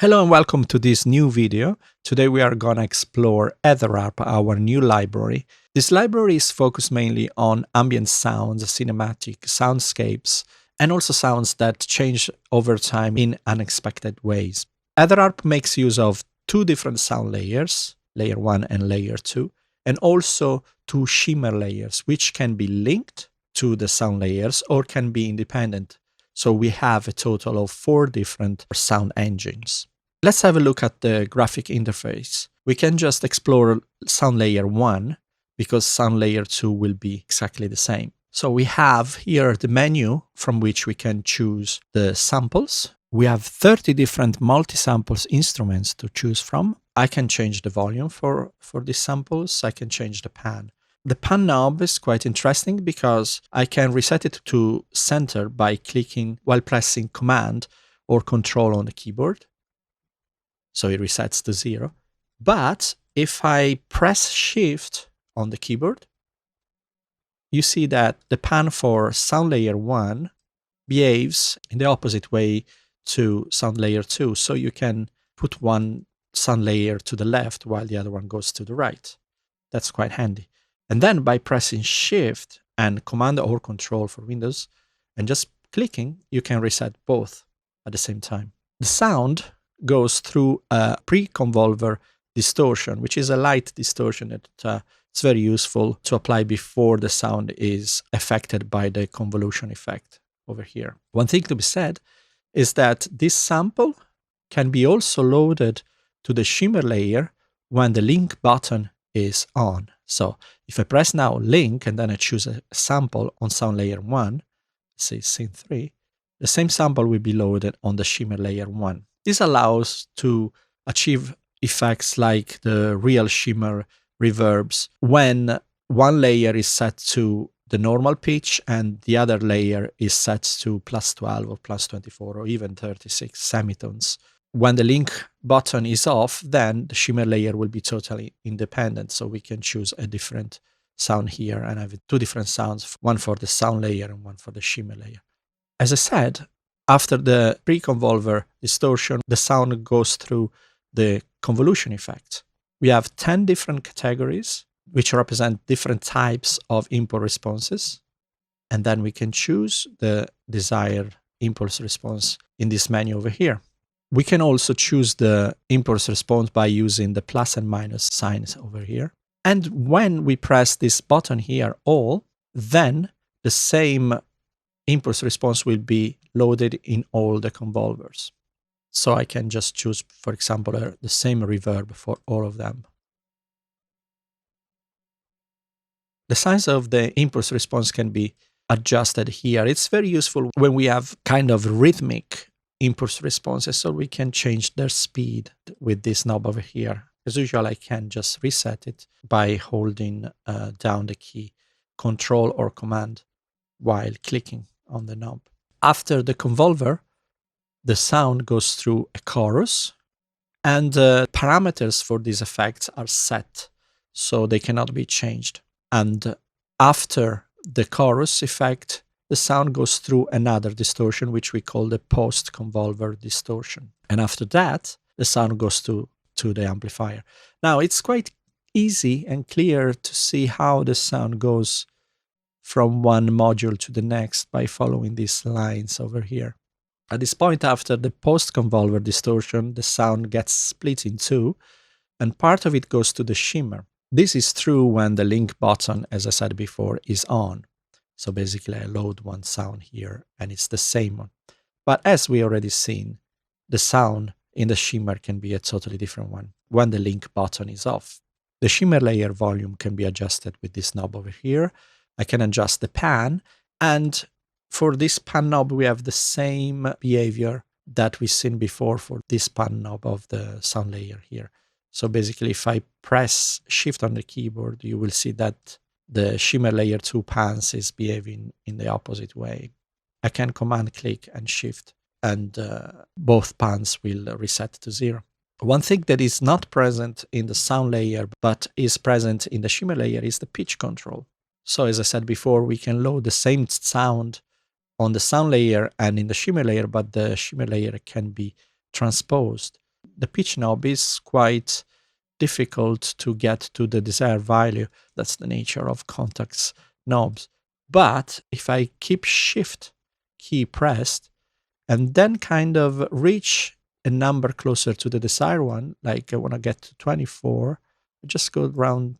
Hello and welcome to this new video. Today we are gonna explore AetherArp, our new library. This library is focused mainly on ambient sounds, cinematic soundscapes, and also sounds that change over time in unexpected ways. AetherArp makes use of two different sound layers, layer 1 and layer 2, and also two shimmer layers, which can be linked to the sound layers or can be independent. So we have a total of 4 different sound engines. Let's have a look at the graphic interface. We can just explore sound layer 1 because sound layer 2 will be exactly the same. So we have here the menu from which we can choose the samples. We have 30 different multi-samples instruments to choose from. I can change the volume for these samples. I can change the pan. The pan knob is quite interesting because I can reset it to center by clicking while pressing Command or Control on the keyboard. So it resets to 0. But if I press Shift on the keyboard, you see that the pan for sound layer 1 behaves in the opposite way to sound layer 2. So you can put one sound layer to the left while the other one goes to the right. That's quite handy. And then by pressing Shift and Command or Control for Windows and just clicking, you can reset both at the same time. The sound goes through a pre-convolver distortion, which is a light distortion that it's very useful to apply before the sound is affected by the convolution effect over here. One thing to be said is that this sample can be also loaded to the shimmer layer when the link button is on. So if I press now link and then I choose a sample on sound layer 1, say scene 3, the same sample will be loaded on the shimmer layer 1. This allows to achieve effects like the real shimmer reverbs when one layer is set to the normal pitch and the other layer is set to +12 or +24 or even 36 semitones. When the link button is off, then the shimmer layer will be totally independent. So we can choose a different sound here and have 2 different sounds, one for the sound layer and one for the shimmer layer. As I said, after the pre-convolver distortion, the sound goes through the convolution effect. We have 10 different categories which represent different types of input responses. And then we can choose the desired impulse response in this menu over here. We can also choose the impulse response by using the plus and minus signs over here. And when we press this button here, all, then the same impulse response will be loaded in all the convolvers. So I can just choose, for example, the same reverb for all of them. The size of the impulse response can be adjusted here. It's very useful when we have kind of rhythmic impulse responses, so we can change their speed with this knob over here. As usual, I can just reset it by holding down the key Control or Command while clicking on the knob. After the convolver, the sound goes through a chorus, and parameters for these effects are set, so they cannot be changed. And after the chorus effect, the sound goes through another distortion, which we call the post-convolver distortion. And after that, the sound goes to the amplifier. Now, it's quite easy and clear to see how the sound goes from one module to the next by following these lines over here. At this point, after the post-convolver distortion, the sound gets split in 2, and part of it goes to the shimmer. This is true when the link button, as I said before, is on. So basically, I load one sound here, and it's the same one. But as we already seen, the sound in the shimmer can be a totally different one when the link button is off. The shimmer layer volume can be adjusted with this knob over here. I can adjust the pan, and for this pan knob, we have the same behavior that we've seen before for this pan knob of the sound layer here. So basically, if I press Shift on the keyboard, you will see that the shimmer layer 2 pans is behaving in the opposite way. I can Command click and Shift, and both pans will reset to 0. One thing that is not present in the sound layer, but is present in the shimmer layer is the pitch control. So as I said before, we can load the same sound on the sound layer and in the shimmer layer, but the shimmer layer can be transposed the pitch knob is quite difficult to get to the desired value. That's the nature of Kontakt's knobs. But if I keep Shift key pressed and then kind of reach a number closer to the desired one, like I want to get to 24, I just go around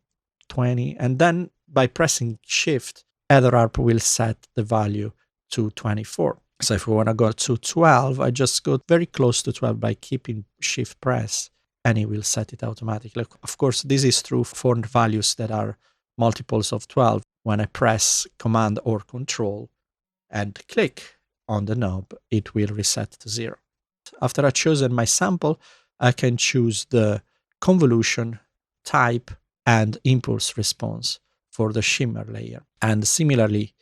20, and then by pressing Shift, AetherArp will set the value to 24. So if we want to go to 12, I just go very close to 12 by keeping Shift press, and it will set it automatically. Of course, this is true for values that are multiples of 12. When I press Command or Control and click on the knob, it will reset to 0. After I've chosen my sample, I can choose the convolution, type, and impulse response for the shimmer layer. And similarly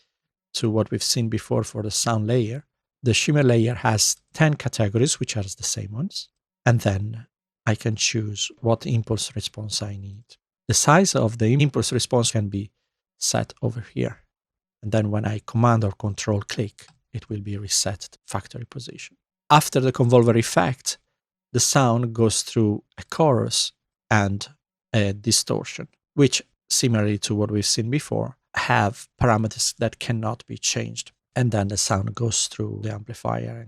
to what we've seen before for the sound layer, the shimmer layer has 10 categories, which are the same ones. And then I can choose what impulse response I need. The size of the impulse response can be set over here. And then when I Command or Control click, it will be reset to factory position. After the convolver effect, the sound goes through a chorus and a distortion, which, similarly to what we've seen before, have parameters that cannot be changed. And then the sound goes through the amplifier.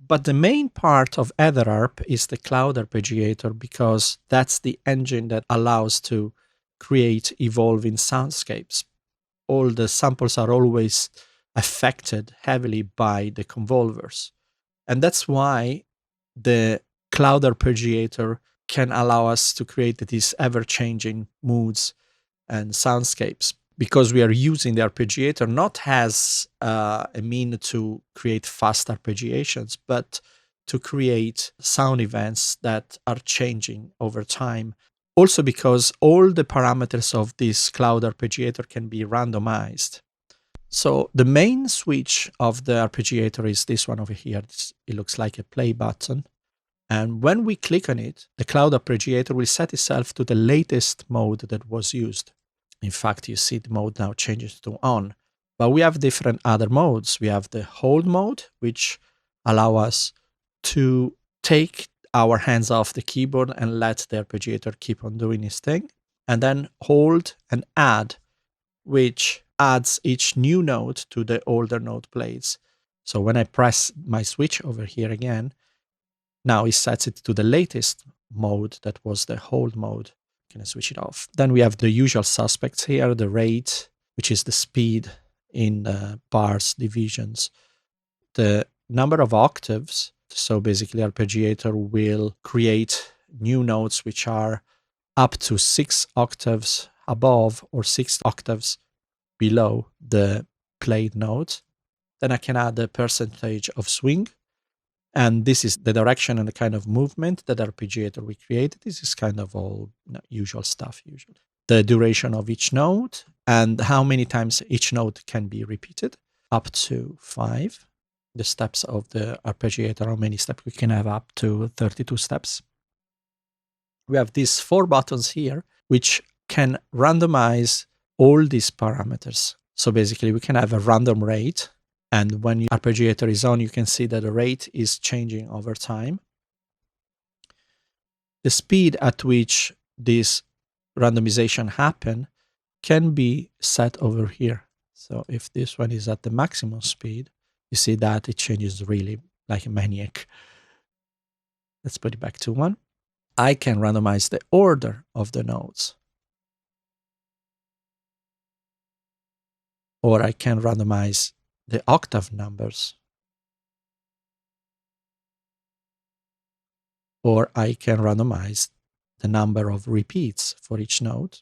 But the main part of AetherArp is the cloud arpeggiator, because that's the engine that allows to create evolving soundscapes. All the samples are always affected heavily by the convolvers. And that's why the cloud arpeggiator can allow us to create these ever-changing moods and soundscapes, because we are using the arpeggiator not as a mean to create fast arpeggiations, but to create sound events that are changing over time. Also because all the parameters of this cloud arpeggiator can be randomized. So the main switch of the arpeggiator is this one over here. It looks like a play button. And when we click on it, the cloud arpeggiator will set itself to the latest mode that was used. In fact, you see the mode now changes to on. But we have different other modes. We have the hold mode, which allow us to take our hands off the keyboard and let the arpeggiator keep on doing its thing. And then hold and add, which adds each new note to the older note plates. So when I press my switch over here again, now it sets it to the latest mode that was the hold mode. Can I switch it off? Then we have the usual suspects here, the rate, which is the speed in bars divisions, the number of octaves. So basically arpeggiator will create new notes which are up to 6 octaves above or 6 octaves below the played note. Then I can add the percentage of swing. And this is the direction and the kind of movement that arpeggiator we created. This is kind of all usual stuff usually. The duration of each note and how many times each note can be repeated, up to 5. The steps of the arpeggiator, how many steps we can have, up to 32 steps. We have these 4 buttons here, which can randomize all these parameters. So basically we can have a random rate. And when your arpeggiator is on, you can see that the rate is changing over time. The speed at which this randomization happen can be set over here. So if this one is at the maximum speed, you see that it changes really like a maniac. Let's put it back to 1. I can randomize the order of the notes. Or I can randomize the octave numbers. Or I can randomize the number of repeats for each note.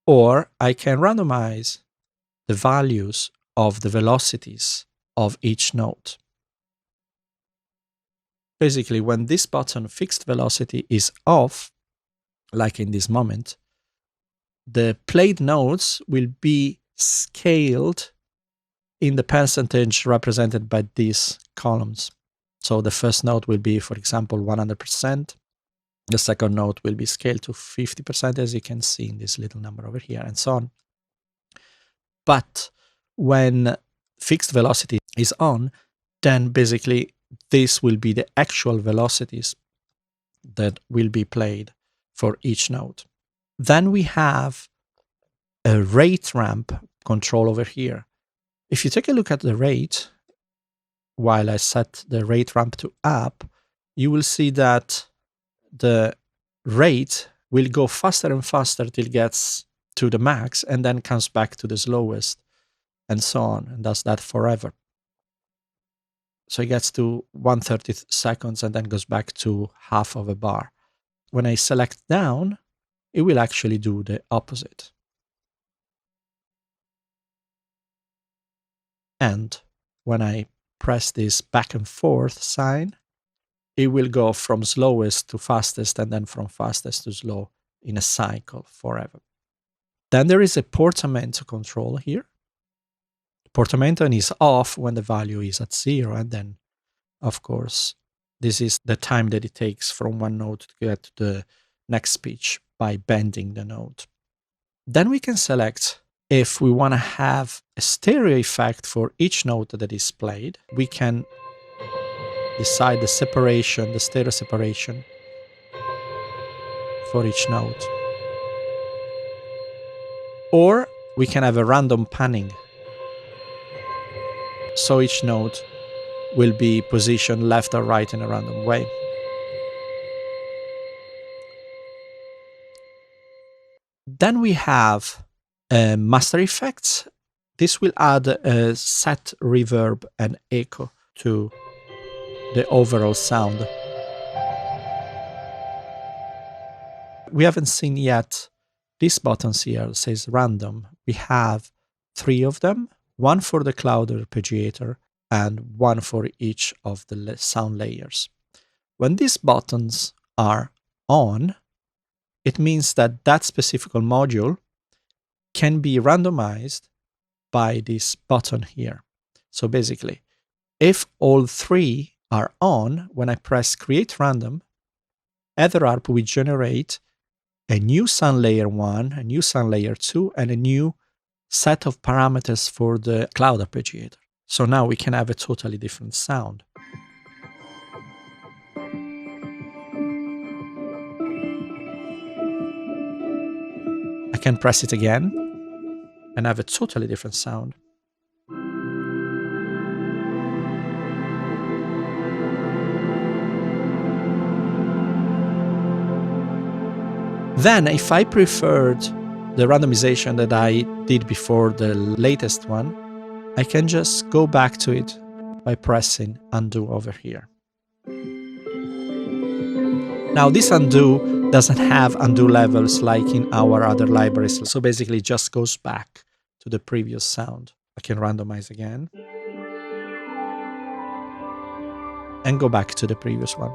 Or I can randomize the values of the velocities of each note. Basically, when this button fixed velocity is off, like in this moment, the played notes will be scaled in the percentage represented by these columns. So the first note will be, for example, 100%. The second note will be scaled to 50%, as you can see in this little number over here, and so on. But when fixed velocity is on, then basically this will be the actual velocities that will be played for each note. Then we have a rate ramp control over here. If you take a look at the rate, while I set the rate ramp to up, you will see that the rate will go faster and faster till it gets to the max and then comes back to the slowest and so on, and does that forever. So it gets to 1/30 seconds and then goes back to half of a bar. When I select down, it will actually do the opposite. And when I press this back and forth sign, it will go from slowest to fastest and then from fastest to slow in a cycle forever. Then there is a portamento control here. Portamento is off when the value is at 0, and then, of course, this is the time that it takes from one note to get to the next pitch by bending the note. Then we can select if we want to have a stereo effect for each note that is played. We can decide the separation, the stereo separation for each note. Or we can have a random panning. So each note will be positioned left or right in a random way. Then we have master effects. This will add a set reverb and echo to the overall sound. We haven't seen yet these buttons here, it says random. We have 3 of them, one for the cloud arpeggiator and one for each of the sound layers. When these buttons are on, it means that that specific module can be randomized by this button here. So basically, if all 3 are on, when I press create random, AetherArp will generate a new sound layer 1, a new sound layer 2, and a new set of parameters for the cloud arpeggiator. So now we can have a totally different sound. I can press it again and have a totally different sound. Then, if I preferred the randomization that I did before the latest one, I can just go back to it by pressing undo over here. Now, this undo doesn't have undo levels like in our other libraries, so basically it just goes back to the previous sound. I can randomize again and go back to the previous one.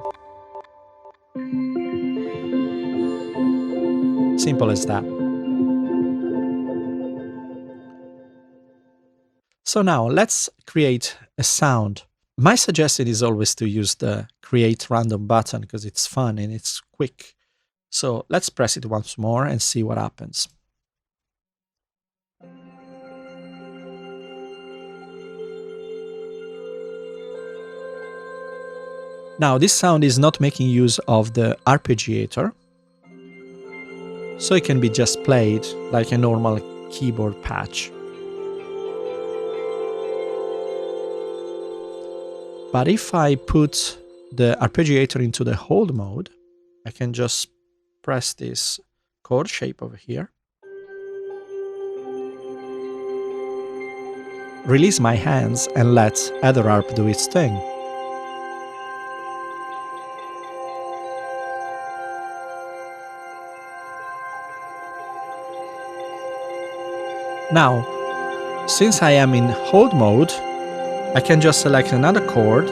Simple as that. So now let's create a sound. My suggestion is always to use the create random button because it's fun and it's quick. So let's press it once more and see what happens. Now this sound is not making use of the arpeggiator, so it can be just played like a normal keyboard patch. But if I put the arpeggiator into the hold mode, I can just press this chord shape over here, release my hands and let AetherArp do its thing. Now, since I am in hold mode, I can just select another chord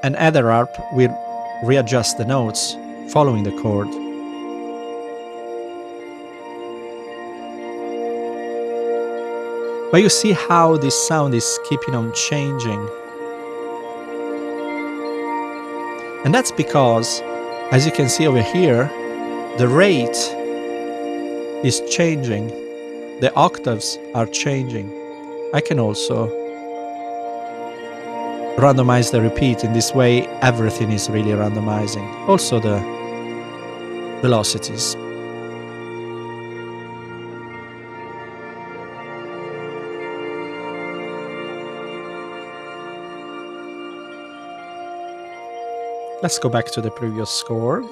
and AetherArp will readjust the notes following the chord. But you see how this sound is keeping on changing. And that's because, as you can see over here, the rate is changing the octaves are changing. I can also randomize the repeat. In this way, everything is really randomizing. Also the velocities. Let's go back to the previous chord.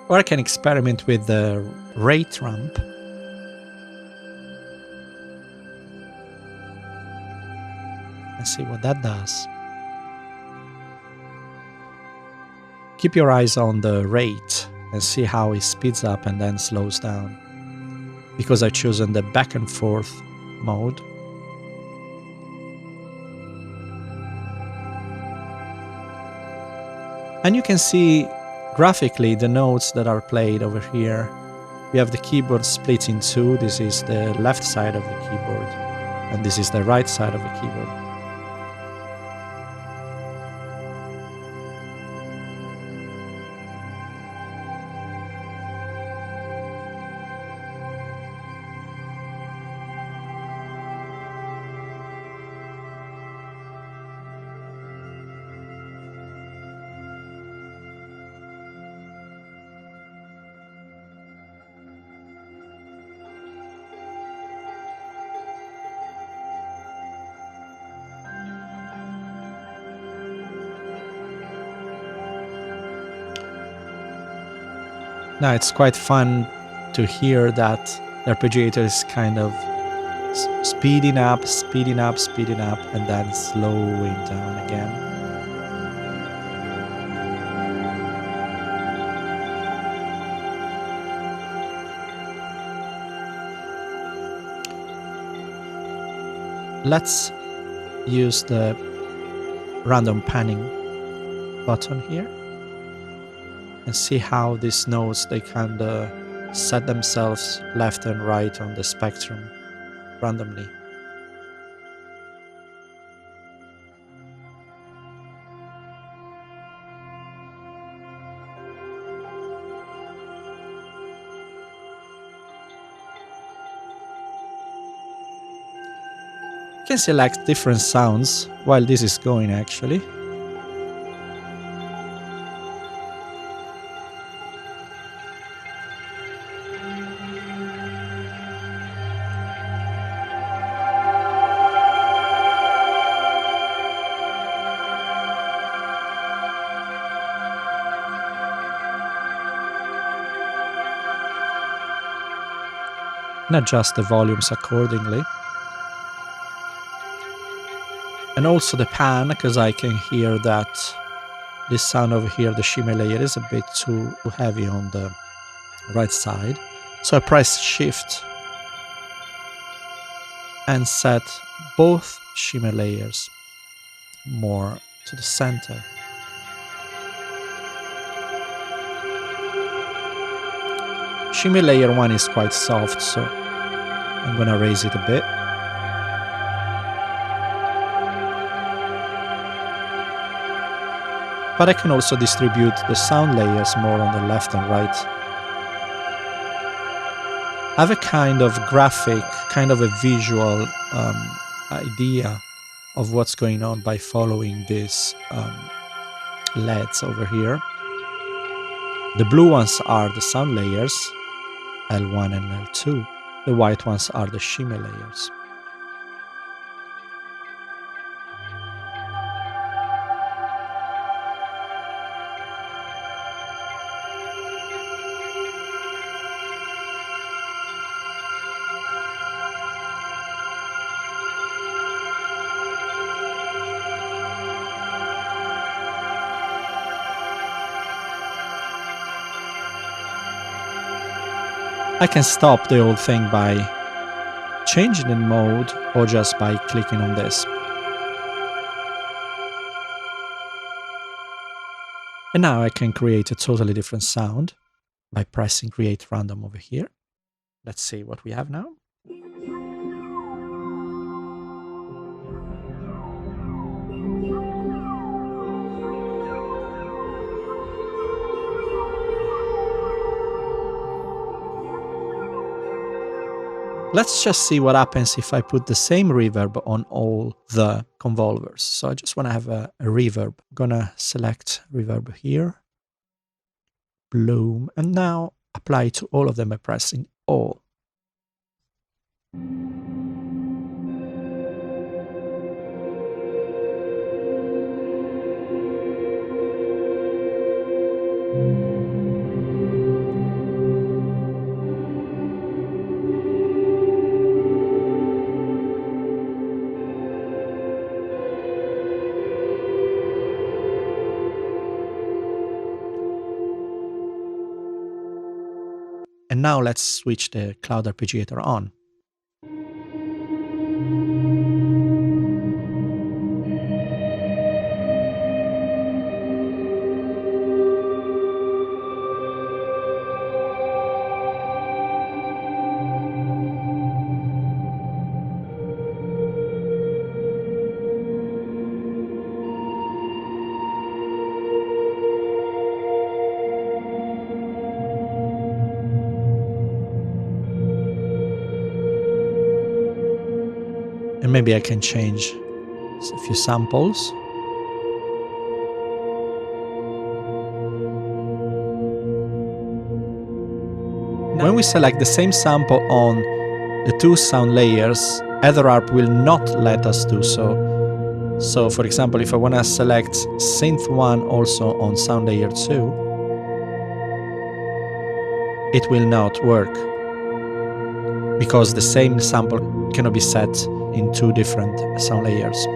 Or I can experiment with the rate ramp. And see what that does. Keep your eyes on the rate and see how it speeds up and then slows down. Because I've chosen the back and forth mode. And you can see graphically the notes that are played over here. We have the keyboard split in two. This is the left side of the keyboard, and this is the right side of the keyboard. Now it's quite fun to hear that the arpeggiator is kind of speeding up, and then slowing down again. Let's use the random panning button here. And see how these notes, they kind of set themselves left and right on the spectrum randomly. You can select different sounds while this is going actually. And adjust the volumes accordingly. And also the pan, because I can hear that this sound over here, the shimmer layer, is a bit too heavy on the right side. So I press Shift and set both shimmer layers more to the center. Shimmer layer 1 is quite soft, so I'm gonna raise it a bit. But I can also distribute the sound layers more on the left and right. I have a kind of graphic, kind of a visual idea of what's going on by following these LEDs over here. The blue ones are the sound layers, L1 and L2. The white ones are the shimmer layers. I can stop the whole thing by changing the mode or just by clicking on this. And now I can create a totally different sound by pressing create random over here. Let's see what we have now. Let's just see what happens if I put the same reverb on all the convolvers. So I just want to have a reverb. I'm gonna select reverb here, bloom, and now apply to all of them by pressing all. And now let's switch the cloud arpeggiator on. And maybe I can change a few samples. When we select the same sample on the two sound layers, AetherArp will not let us do so. So for example, if I want to select synth 1 also on sound layer 2, it will not work, because the same sample cannot be set in two different sound layers.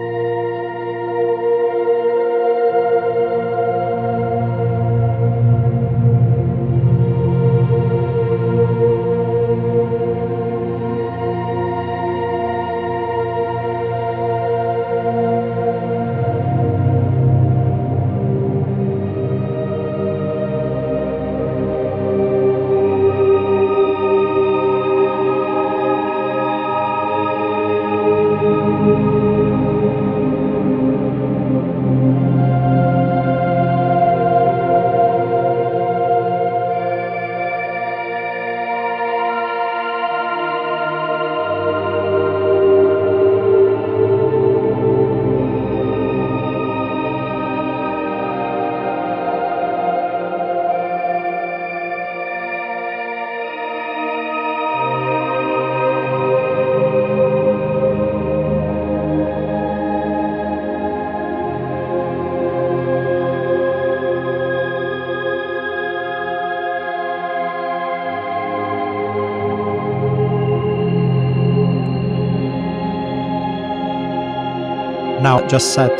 Now just set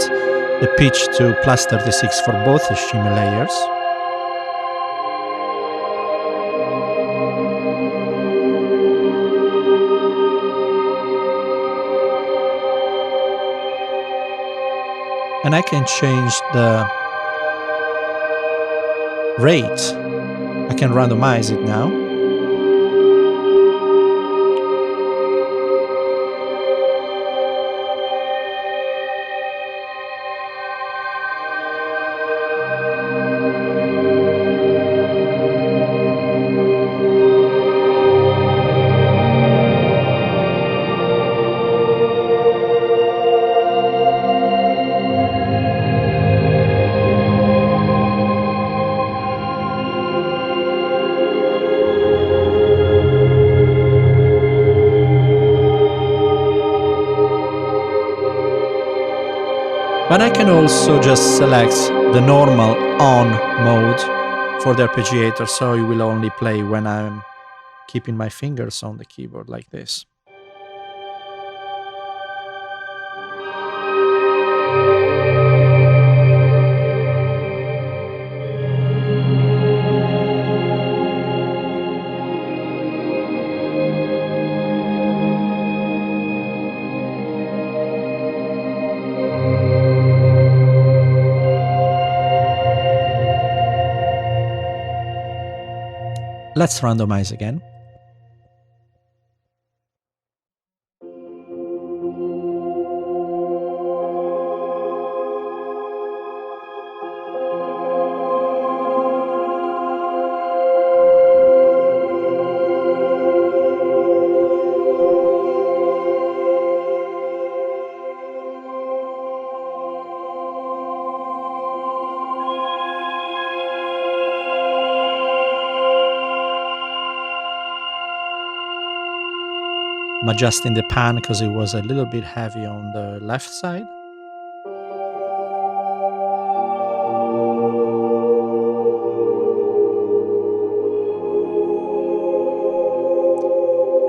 the pitch to +36 for both the shimmer layers. And I can change the rate. I can randomize it now. But I can also just select the normal on mode for the arpeggiator, so it will only play when I'm keeping my fingers on the keyboard like this. Let's randomize again. I'm adjusting the pan because it was a little bit heavy on the left side.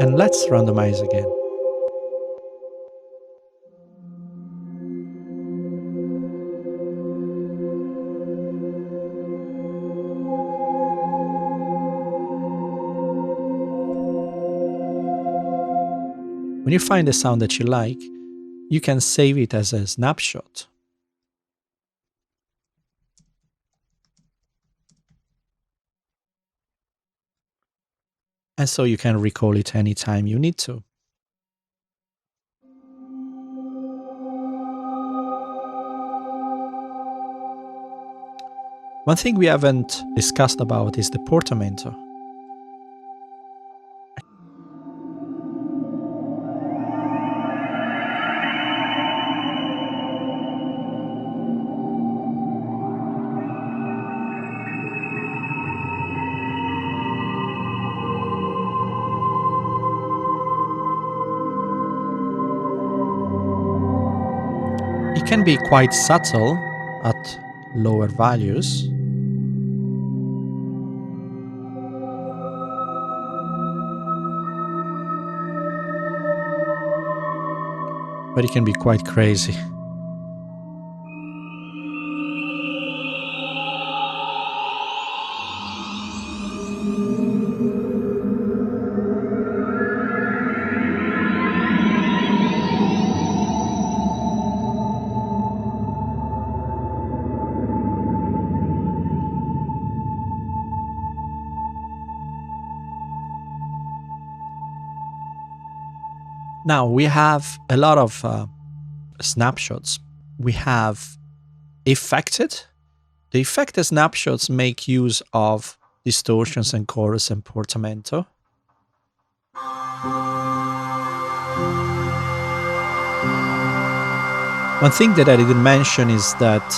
And let's randomize again. When you find a sound that you like, you can save it as a snapshot. And so you can recall it anytime you need to. One thing we haven't discussed about is the portamento. It can be quite subtle at lower values. But it can be quite crazy. Now we have a lot of snapshots. We have affected. The affected snapshots make use of distortions and chorus and portamento. One thing that I didn't mention is that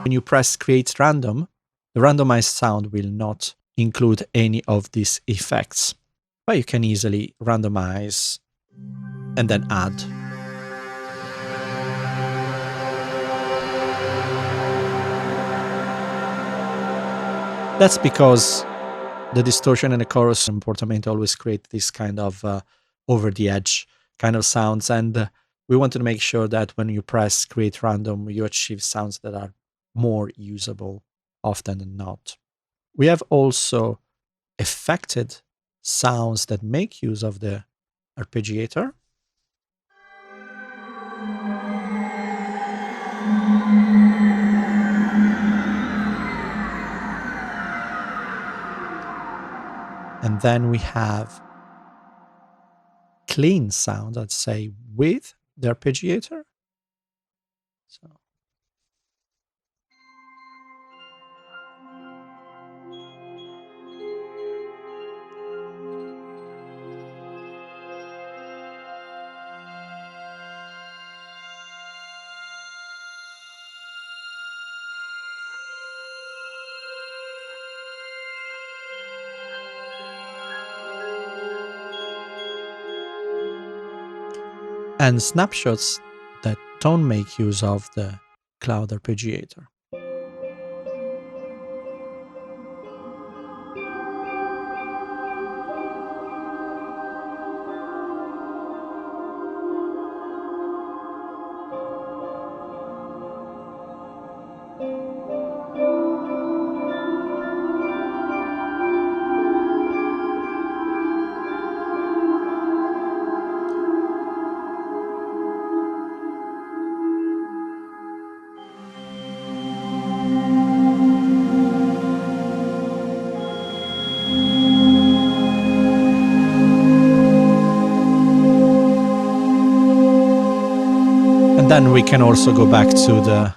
when you press create random, the randomized sound will not include any of these effects, but you can easily randomize and then add. That's because the distortion and the chorus and portamento always create this kind of over the edge kind of sounds, and we wanted to make sure that when you press create random, you achieve sounds that are more usable often than not. We have also affected sounds that make use of the arpeggiator. And then we have clean sound, I'd say, with the arpeggiator. So. And snapshots that don't make use of the cloud arpeggiator. then we can also go back to the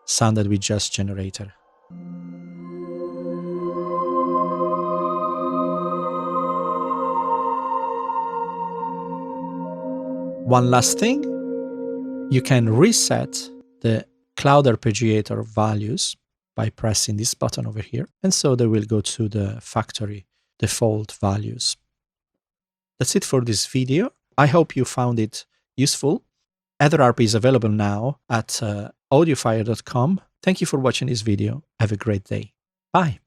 sound that we just generated. One last thing, you can reset the cloud arpeggiator values by pressing this button over here, and so they will go to the factory default values. That's it for this video. I hope you found it useful. AetherArp is available now at audiofier.com. Thank you for watching this video. Have a great day. Bye.